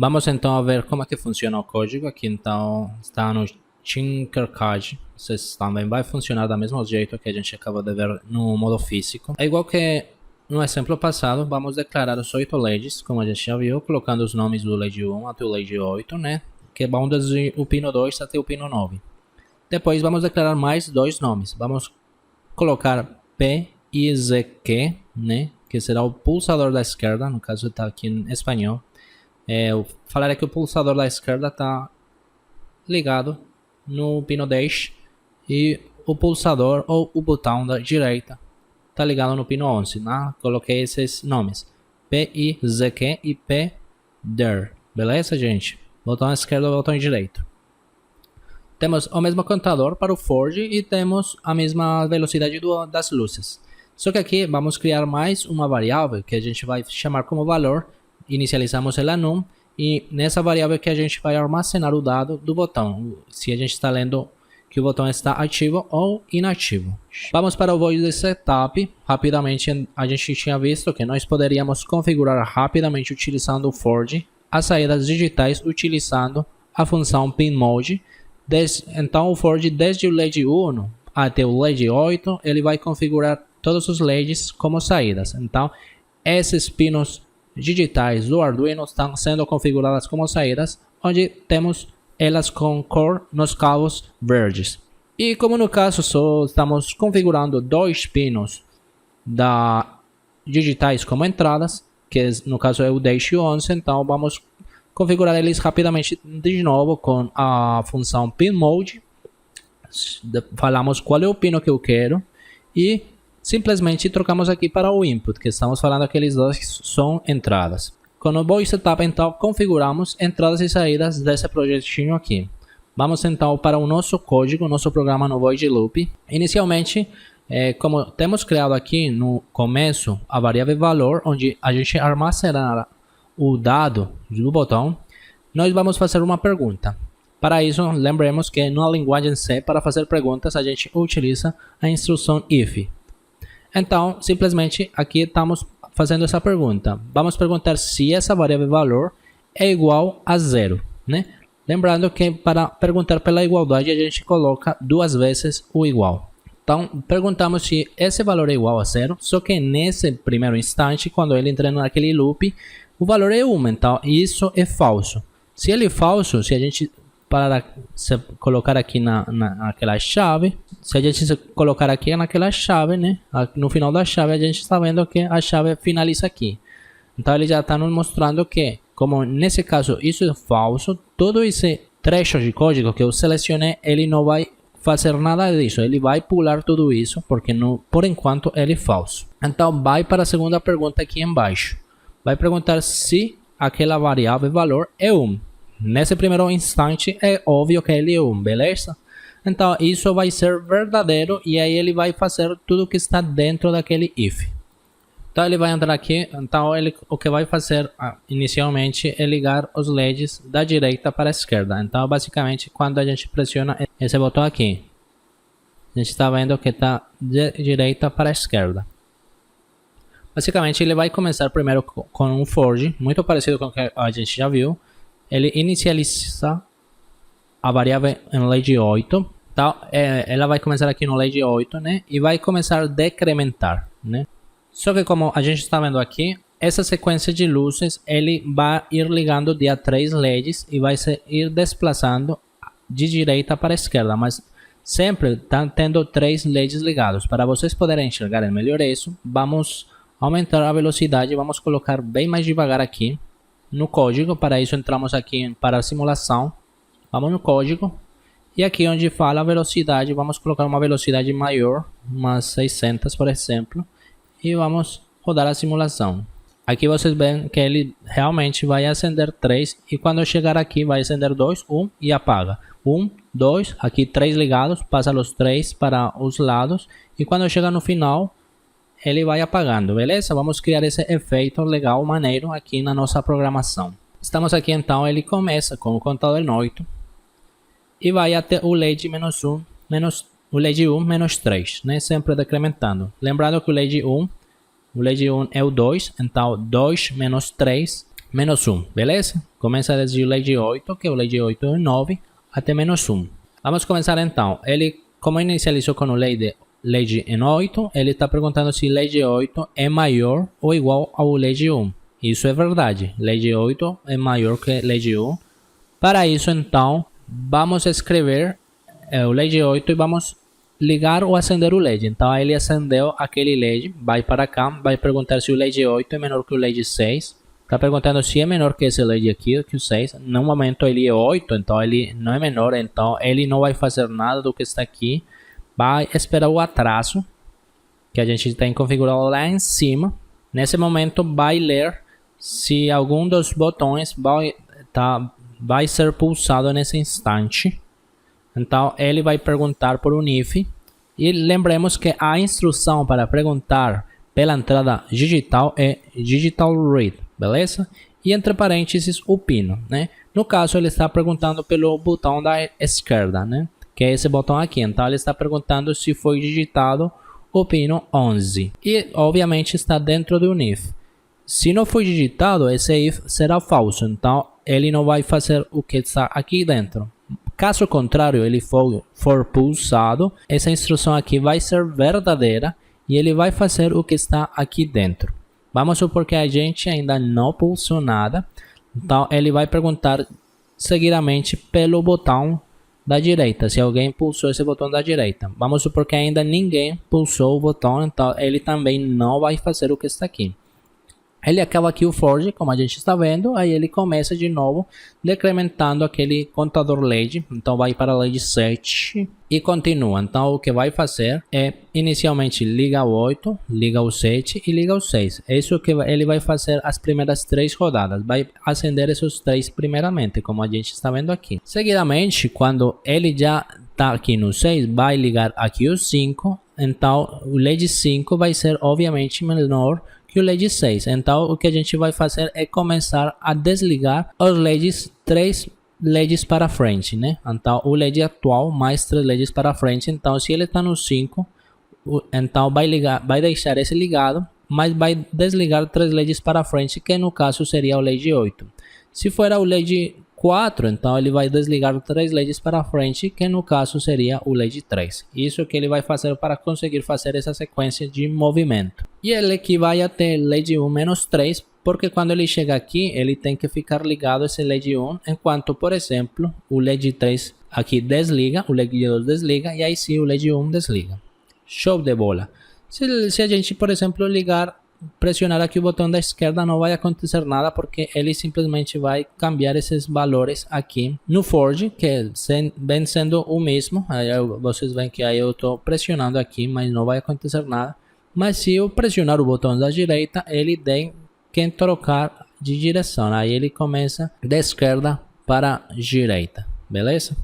Vamos então a ver como é que funciona o código. Aqui então está no Tinkercad. Vocês também vai funcionar do mesmo jeito que a gente acabou de ver no modo físico. É igual que no exemplo passado, vamos declarar os 8 LEDs, como a gente já viu, colocando os nomes do LED 1 até o LED 8, né? Que vão desde o pino 2 até o pino 9. Depois vamos declarar mais 2 nomes. Vamos colocar P e ZQ, né? Que será o pulsador da esquerda, no caso está aqui em espanhol. Eu falarei que o pulsador da esquerda está ligado no pino 10 e o pulsador ou o botão da direita está ligado no pino 11, né? Coloquei esses nomes, PIZQ e PDER, beleza, gente? Botão esquerdo e botão direito. Temos o mesmo contador para o Forge e temos a mesma velocidade das luzes. Só que aqui vamos criar mais uma variável que a gente vai chamar como valor. Inicializamos ela num e nessa variável que a gente vai armazenar o dado do botão, se a gente está lendo que o botão está ativo ou inativo. Vamos para o void setup. Rapidamente a gente tinha visto que nós poderíamos configurar rapidamente utilizando o Forge as saídas digitais utilizando a função pinMode. Então o Forge desde o LED 1 até o LED 8 ele vai configurar todos os LEDs como saídas. Então esses pinos digitais do Arduino estão sendo configuradas como saídas, onde temos elas com cor nos cabos verdes. E como no caso só estamos configurando 2 pinos digitais como entradas, que no caso é o 10 e o 11, então vamos configurar eles rapidamente de novo com a função pinMode. Falamos qual é o pino que eu quero e simplesmente trocamos aqui para o input, que estamos falando que aqueles dois são entradas. Com o void setup, então, configuramos entradas e saídas desse projetinho aqui. Vamos então para o nosso código, nosso programa no void loop. Inicialmente, como temos criado aqui no começo a variável valor, onde a gente armazenará o dado do botão, nós vamos fazer uma pergunta. Para isso, lembremos que na linguagem C, para fazer perguntas, a gente utiliza a instrução if. Então, simplesmente aqui estamos fazendo essa pergunta. Vamos perguntar se essa variável valor é igual a 0, né? Lembrando que para perguntar pela igualdade a gente coloca 2 vezes o igual. Então, perguntamos se esse valor é igual a 0, só que nesse primeiro instante, quando ele entra naquele loop, o valor é 1, então isso é falso. Se ele é falso, se a gente colocar aqui naquela chave, se a gente colocar aqui naquela chave, né, no final da chave a gente está vendo que a chave finaliza aqui. Então ele já está nos mostrando que, como nesse caso isso é falso, todo esse trecho de código que eu selecionei, ele não vai fazer nada disso, ele vai pular tudo isso, porque por enquanto ele é falso. Então vai para a segunda pergunta aqui embaixo, vai perguntar se aquela variável valor é 1. Nesse primeiro instante é óbvio que ele é 1, beleza? Então isso vai ser verdadeiro e aí ele vai fazer tudo que está dentro daquele if. Então ele vai entrar aqui, então o que vai fazer inicialmente é ligar os LEDs da direita para a esquerda. Então basicamente quando a gente pressiona esse botão aqui, a gente está vendo que está de direita para a esquerda. Basicamente ele vai começar primeiro com um Forge, muito parecido com o que a gente já viu. Ele inicializa a variável em LED 8, então ela vai começar aqui no LED 8, né, e vai começar a decrementar, né. Só que como a gente está vendo aqui, essa sequência de luzes, ele vai ir ligando de a 3 LEDs e vai ir desplaçando de direita para a esquerda, mas sempre está tendo 3 LEDs ligados. Para vocês poderem enxergar melhor isso, vamos aumentar a velocidade, vamos colocar bem mais devagar aqui no código. Para isso entramos aqui para a simulação, vamos no código e aqui onde fala a velocidade, vamos colocar uma velocidade maior, umas 600 por exemplo, e vamos rodar a simulação. Aqui vocês veem que ele realmente vai acender 3 e quando chegar aqui vai acender 2, 1 e apaga. 1, 2, aqui 3 ligados, passa os 3 para os lados e quando chega no final ele vai apagando, beleza? Vamos criar esse efeito legal, maneiro aqui na nossa programação. Estamos aqui então, ele começa com o contador em 8 e vai até o LED -1, o LED 1 -3, né? Sempre decrementando. Lembrando que o LED 1 é o 2, então 2 menos 3 menos 1, beleza? Começa desde o LED 8, que o LED 8 é 9, até menos 1. Vamos começar então. Ele, como inicializou com o LED em 8, ele está perguntando se LED 8 é maior ou igual ao LED 1. Isso é verdade. LED 8 é maior que LED 1. Para isso, então, vamos escrever o LED 8 e vamos ligar ou acender o LED. Então, ele acendeu aquele LED, vai para cá, vai perguntar se o LED 8 é menor que o LED 6. Está perguntando se é menor que esse LED aqui, que o 6. No momento ele é 8, então ele não é menor, então ele não vai fazer nada do que está aqui. Vai esperar o atraso, que a gente tem configurado lá em cima. Nesse momento vai ler se algum dos botões vai ser pulsado nesse instante. Então ele vai perguntar por um if. E lembremos que a instrução para perguntar pela entrada digital é digital read, beleza? E entre parênteses o pino, né? No caso ele está perguntando pelo botão da esquerda, né? Que é esse botão aqui. Então ele está perguntando se foi digitado o pino 11. E obviamente está dentro do if. Se não foi digitado, esse if será falso. Então ele não vai fazer o que está aqui dentro. Caso contrário, ele for pulsado, essa instrução aqui vai ser verdadeira e ele vai fazer o que está aqui dentro. Vamos supor que a gente ainda não pulsou nada. Então ele vai perguntar seguidamente pelo botão da direita, se alguém pulsou esse botão da direita. Vamos supor que ainda ninguém pulsou o botão, então ele também não vai fazer o que está aqui. Ele acaba aqui o forge, como a gente está vendo, aí ele começa de novo decrementando aquele contador LED, então vai para LED 7 e continua. Então o que vai fazer é inicialmente liga o 8, liga o 7 e liga o 6. É isso que ele vai fazer as primeiras 3 rodadas, vai acender esses 3 primeiramente, como a gente está vendo aqui. Seguidamente, quando ele já está aqui no 6, vai ligar aqui o 5, então o LED 5 vai ser obviamente menor que o LED 6. Então o que a gente vai fazer é começar a desligar os LEDs, 3 LEDs para frente, né? Então o LED atual mais 3 LEDs para frente. Então se ele está no 5, então vai deixar esse ligado, mas vai desligar 3 LEDs para frente, que no caso seria o LED 8. Se for o LED 4, então ele vai desligar 3 LEDs para frente, que no caso seria o LED 3. Isso que ele vai fazer para conseguir fazer essa sequência de movimento. E ele aqui vai até LED 1 menos 3, porque quando ele chega aqui, ele tem que ficar ligado esse LED 1, enquanto, por exemplo, o LED 3 aqui desliga, o LED 2 desliga, e aí sim o LED 1 desliga. Show de bola! Se a gente, por exemplo, pressionar aqui o botão da esquerda, não vai acontecer nada, porque ele simplesmente vai cambiar esses valores aqui no Forge, que vem sendo o mesmo. Aí vocês veem que aí eu estou pressionando aqui, mas não vai acontecer nada. Mas se eu pressionar o botão da direita, ele tem que trocar de direção. Aí ele começa da esquerda para a direita, beleza?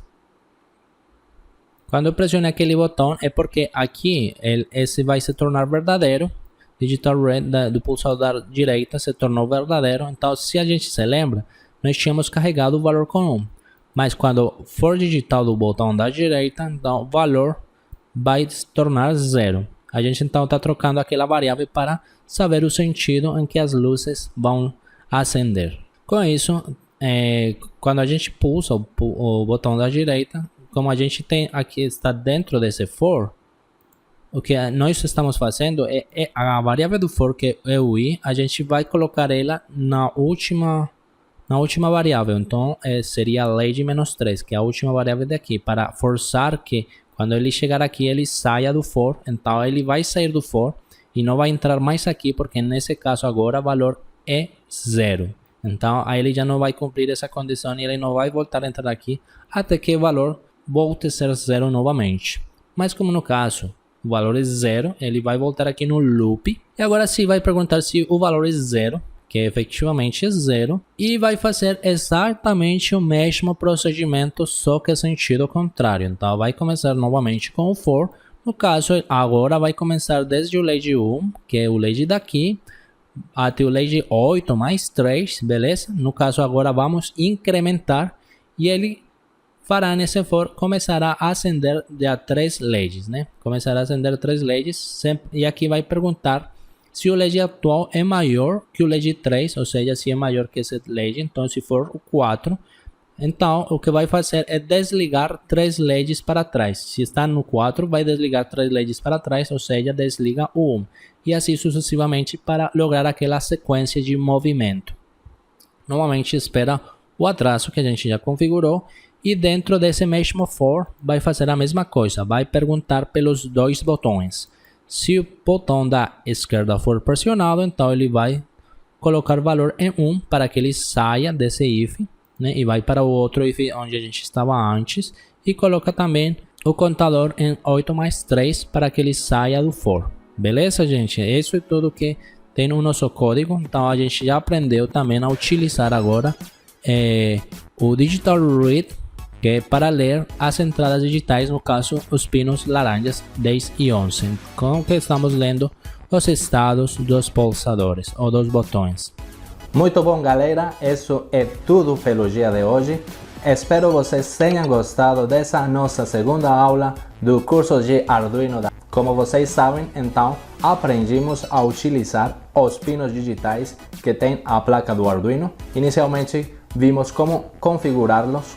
Quando eu pressiono aquele botão é porque aqui esse vai se tornar verdadeiro. Digital read do pulsador da direita se tornou verdadeiro. Então, se a gente se lembra, nós tínhamos carregado o valor com 1. Mas quando for digitado o botão da direita, então o valor vai se tornar 0. A gente então está trocando aquela variável para saber o sentido em que as luzes vão acender. Com isso, quando a gente pulsa o botão da direita, como a gente tem aqui, está dentro desse for, o que nós estamos fazendo é a variável do for, que é o i, a gente vai colocar ela na última variável. Então seria LED menos 3, que é a última variável daqui, para forçar que quando ele chegar aqui ele saia do for. Então ele vai sair do for e não vai entrar mais aqui, porque nesse caso agora o valor é 0. Então aí ele já não vai cumprir essa condição e ele não vai voltar a entrar aqui até que o valor volte a ser 0 novamente. Mas como no caso o valor é 0, ele vai voltar aqui no loop. E agora sim vai perguntar se o valor é 0, que efetivamente é 0. E vai fazer exatamente o mesmo procedimento, só que sentido contrário. Então vai começar novamente com o for. No caso, agora vai começar desde o LED 1, que é o LED daqui, até o LED 8 mais 3, beleza? No caso agora vamos incrementar e ele fará nesse for, começará a acender de 3 LEDs, né? Começará a acender 3 LEDs sempre, e aqui vai perguntar se o LED atual é maior que o LED 3, ou seja, se é maior que esse LED, então se for o 4, então o que vai fazer é desligar 3 LEDs para trás. Se está no 4, vai desligar 3 LEDs para trás, ou seja, desliga o 1. E assim sucessivamente para lograr aquela sequência de movimento. Normalmente espera o atraso que a gente já configurou e dentro desse mesmo for vai fazer a mesma coisa, vai perguntar pelos 2 botões. Se o botão da esquerda for pressionado, então ele vai colocar valor em 1 para que ele saia desse if, né, e vai para o outro if onde a gente estava antes e coloca também o contador em 8 mais 3 para que ele saia do for. Beleza, gente? Isso é tudo que tem no nosso código. Então a gente já aprendeu também a utilizar agora o Digital Read, que é para ler as entradas digitais, no caso os pinos laranjas 10 e 11, com que estamos lendo os estados dos pulsadores ou dos botões. Muito bom, galera, isso é tudo pelo dia de hoje. Espero vocês tenham gostado dessa nossa segunda aula do curso de Arduino. Como vocês sabem, então, aprendemos a utilizar os pinos digitais que tem a placa do Arduino. Inicialmente, vimos como configurá-los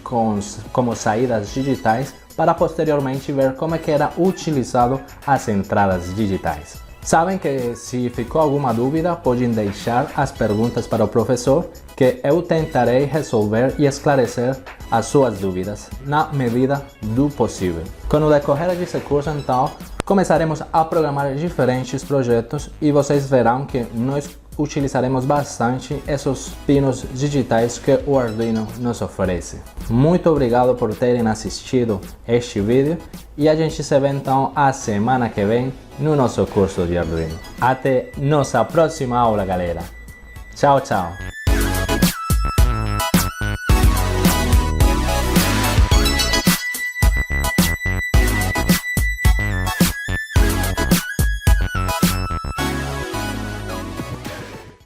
como saídas digitais para posteriormente ver como é que era utilizado as entradas digitais. Sabem que se ficou alguma dúvida, podem deixar as perguntas para o professor, que eu tentarei resolver e esclarecer as suas dúvidas na medida do possível. Com o decorrer desse curso, então, começaremos a programar diferentes projetos e vocês verão que nós utilizaremos bastante esses pinos digitais que o Arduino nos oferece. Muito obrigado por terem assistido este vídeo e a gente se vê então a semana que vem no nosso curso de Arduino. Até nossa próxima aula, galera. Tchau, tchau.